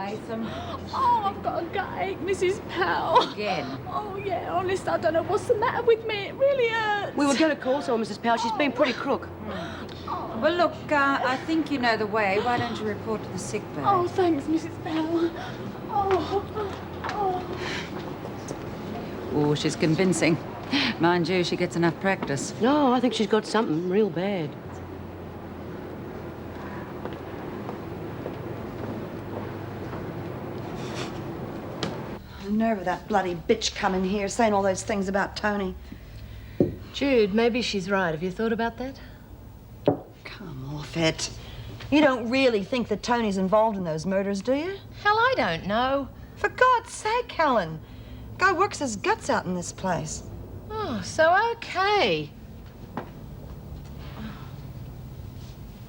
Latham. Oh, I've got a gutache, Mrs. Powell. Again? Oh, yeah, honest, I don't know what's the matter with me. It really hurts. We were going to call someone, Mrs. Powell. She's been pretty crook. Well, look, I think you know the way. Why don't you report to the sick bay? Oh, thanks, Mrs. Powell. Oh. Oh, she's convincing. Mind you, she gets enough practice. No, I think she's got something real bad. The nerve of that bloody bitch coming here saying all those things about Tony. Jude, maybe she's right. Have you thought about that? Come off it. You don't really think that Tony's involved in those murders, do you? Hell, I don't know. For God's sake, Helen. Guy works his guts out in this place. Oh, so okay. I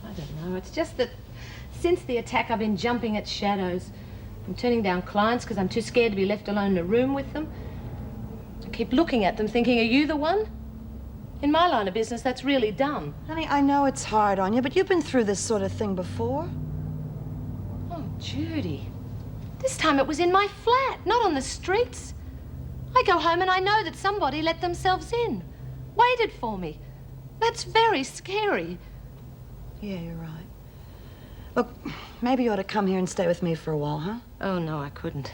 don't know. It's just that since the attack, I've been jumping at shadows. I'm turning down clients because I'm too scared to be left alone in a room with them. I keep looking at them thinking, are you the one? In my line of business, that's really dumb. Honey, I know it's hard on you, but you've been through this sort of thing before. Oh, Judy. This time it was in my flat, not on the streets. I go home and I know that somebody let themselves in. Waited for me. That's very scary. Yeah, you're right. Look, maybe you ought to come here and stay with me for a while, huh? Oh, no, I couldn't.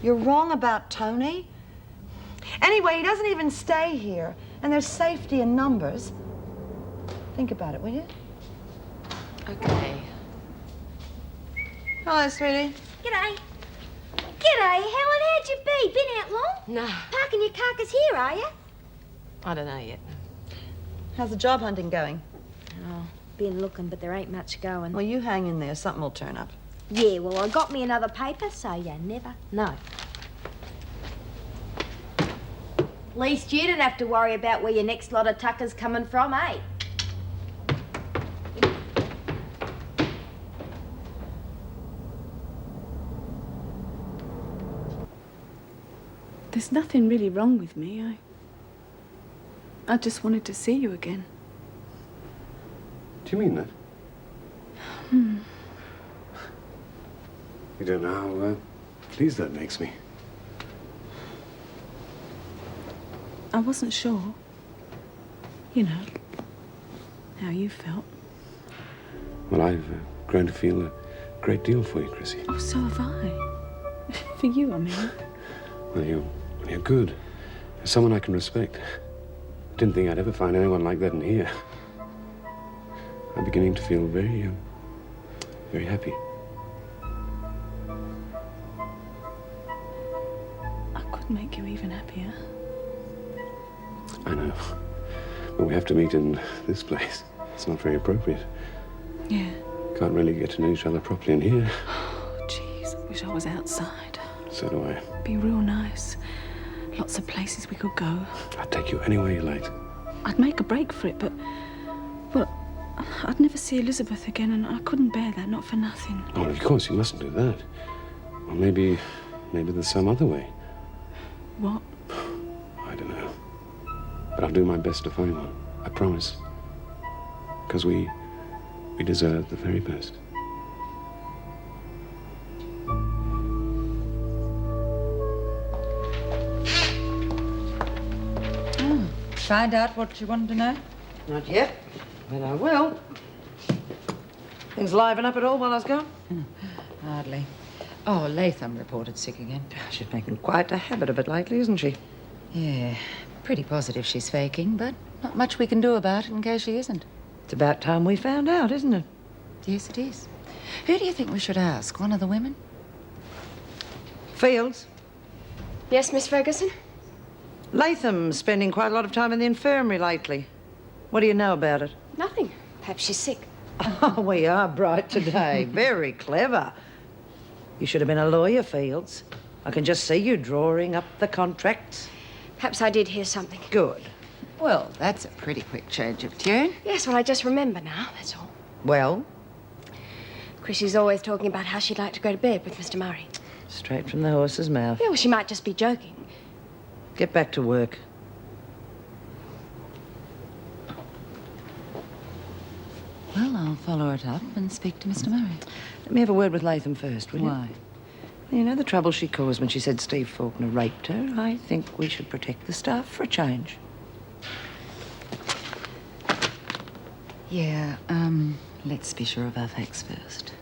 You're wrong about Tony. Anyway, he doesn't even stay here, and there's safety in numbers. Think about it, will you? Okay. Hello, sweetie. G'day. G'day, Helen. How'd you be? Been out long? No, Parking your carcass here, are you? I don't know yet. How's the job hunting going? Oh, been looking, but there ain't much going. Well, you hang in there. Something will turn up. Yeah, well, I got me another paper, so you never know. At least you don't have to worry about where your next lot of tucker's coming from, eh? There's nothing really wrong with me. I just wanted to see you again. Do you mean that? You don't know how pleased that makes me. I wasn't sure. You know, how you felt. Well, I've grown to feel a great deal for you, Chrissy. Oh, so have I. For you, I mean. Well, you're good. You're someone I can respect. Didn't think I'd ever find anyone like that in here. I'm beginning to feel very, very happy. I could make you even happier. I know. But we have to meet in this place. It's not very appropriate. Yeah. Can't really get to know each other properly in here. Oh, jeez, I wish I was outside. So do I. Be real nice. Lots of places we could go. I'd take you anywhere you liked. I'd make a break for it, but... Well, I'd never see Elizabeth again, and I couldn't bear that, not for nothing. Oh, of course, you mustn't do that. Well, maybe there's some other way. What? I don't know. But I'll do my best to find one. I promise. Because we deserve the very best. Find out what you wanted to know? Not yet, but I will. Things liven up at all while I was gone? Hardly. Oh, Latham reported sick again. She's making quite a habit of it lately, isn't she? Yeah, pretty positive she's faking, but not much we can do about it in case she isn't. It's about time we found out, isn't it? Yes, it is. Who do you think we should ask? One of the women? Fields. Yes, Miss Ferguson? Latham's spending quite a lot of time in the infirmary lately. What do you know about it? Nothing. Perhaps she's sick. Oh, we are bright today. Very clever. You should have been a lawyer, Fields. I can just see you drawing up the contracts. Perhaps I did hear something. Good. Well, that's a pretty quick change of tune. Yes, well, I just remember now, that's all. Well? Chrissy's always talking about how she'd like to go to bed with Mr. Murray. Straight from the horse's mouth. Yeah, well, she might just be joking. Get back to work. Well, I'll follow it up and speak to Mr. Murray. Let me have a word with Latham first, will you? Why? You know the trouble she caused when she said Steve Faulkner raped her? I think we should protect the staff for a change. Yeah, let's be sure of our facts first.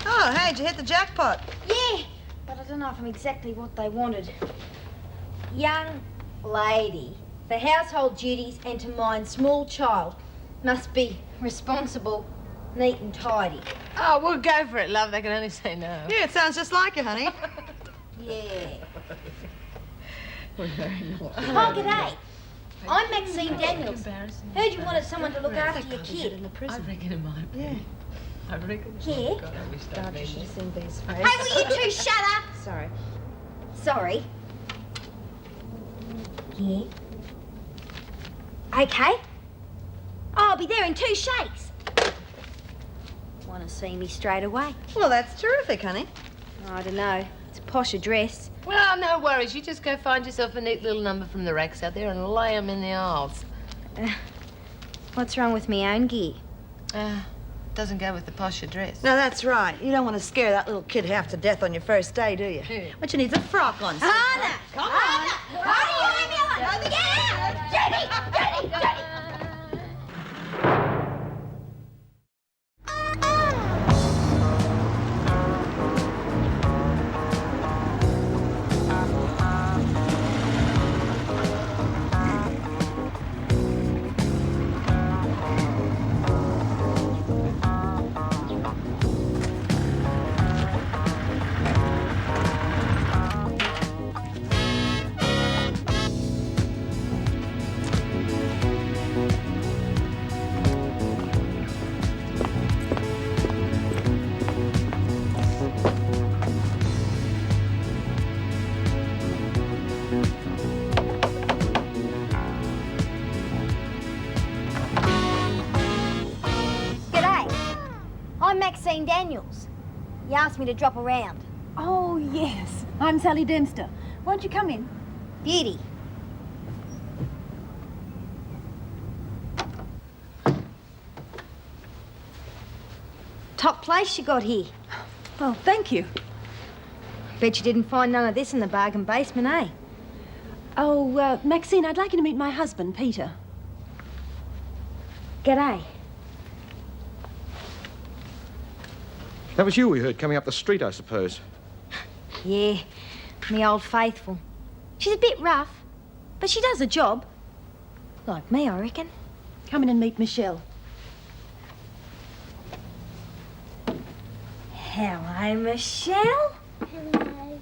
Oh, hey, did you hit the jackpot? Yeah, but I don't know if I'm exactly what they wanted. Young lady, for household duties and to mind small child, must be responsible, neat and tidy. Oh, we'll go for it, love. They can only say no. Yeah, it sounds just like you, honey. Yeah. Oh, g'day. I'm Maxine Daniels. Heard you wanted someone to look after your kid. I reckon it might be. Yeah. I reckon. Here. God, you should have seen these faces. Hey, will you two shut up? Sorry. Sorry. Yeah. Okay. I'll be there in 2 shakes. Want to see me straight away? Well, that's terrific, honey. I don't know. It's a posh address. Well, no worries. You just go find yourself a neat little number from the racks out there and lay 'em in the aisles. What's wrong with me own gear? Doesn't go with the posh address. No, that's right. You don't want to scare that little kid half to death on your first day, do you? Yeah. But you need a frock on. Hannah! Come on! Hannah, you leave me alone! Get out! Judy! Judy! Judy! I'm Maxine Daniels. You asked me to drop around. Oh, yes. I'm Sally Dempster. Won't you come in? Beauty. Top place you got here. Oh, thank you. Bet you didn't find none of this in the bargain basement, eh? Oh, Maxine, I'd like you to meet my husband, Peter. G'day. That was you we heard coming up the street, I suppose. Yeah, me old faithful. She's a bit rough, but she does the job. Like me, I reckon. Come in and meet Michelle. Hello, Michelle. Hello.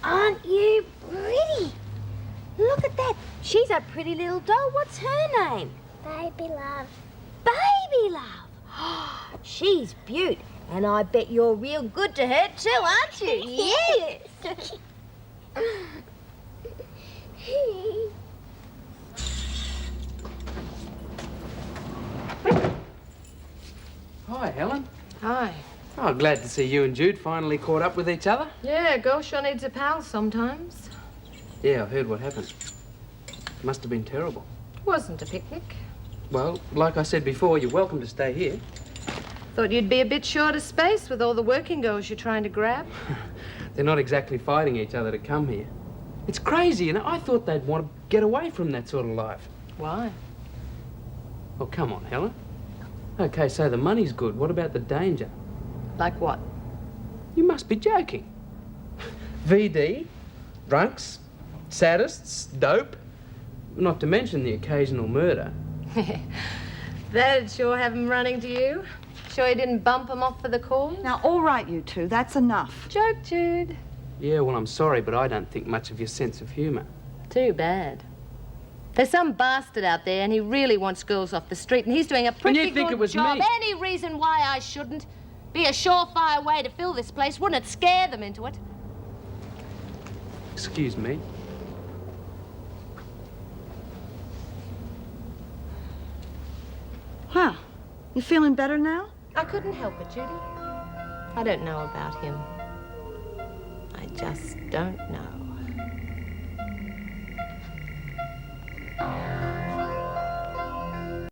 Aren't you pretty? Look at that. She's a pretty little doll. What's her name? Baby love. Baby Love. She's beaut. And I bet you're real good to her too, aren't you? Yes. Hi, Helen. Hi. Oh, glad to see you and Jude finally caught up with each other. Yeah, girl sure needs a pal sometimes. Yeah, I've heard what happened. Must have been terrible. Wasn't a picnic. Well, like I said before, you're welcome to stay here. Thought you'd be a bit short of space with all the working girls you're trying to grab. They're not exactly fighting each other to come here. It's crazy, you know. I thought they'd want to get away from that sort of life. Why? Oh, come on, Helen. Okay, so the money's good. What about the danger? Like what? You must be joking. VD, drunks, sadists, dope, not to mention the occasional murder. That'd sure have 'em running to you. Sure you didn't bump 'em off for the call? Now, all right, you two. That's enough. Joke, Jude. Yeah, well, I'm sorry, but I don't think much of your sense of humour. Too bad. There's some bastard out there and he really wants girls off the street and he's doing a pretty you think good it was job. me? Any reason why I shouldn't be a surefire way to fill this place? Wouldn't it scare them into it? Excuse me. Huh. You feeling better now? I couldn't help it, Judy. I don't know about him. I just don't know.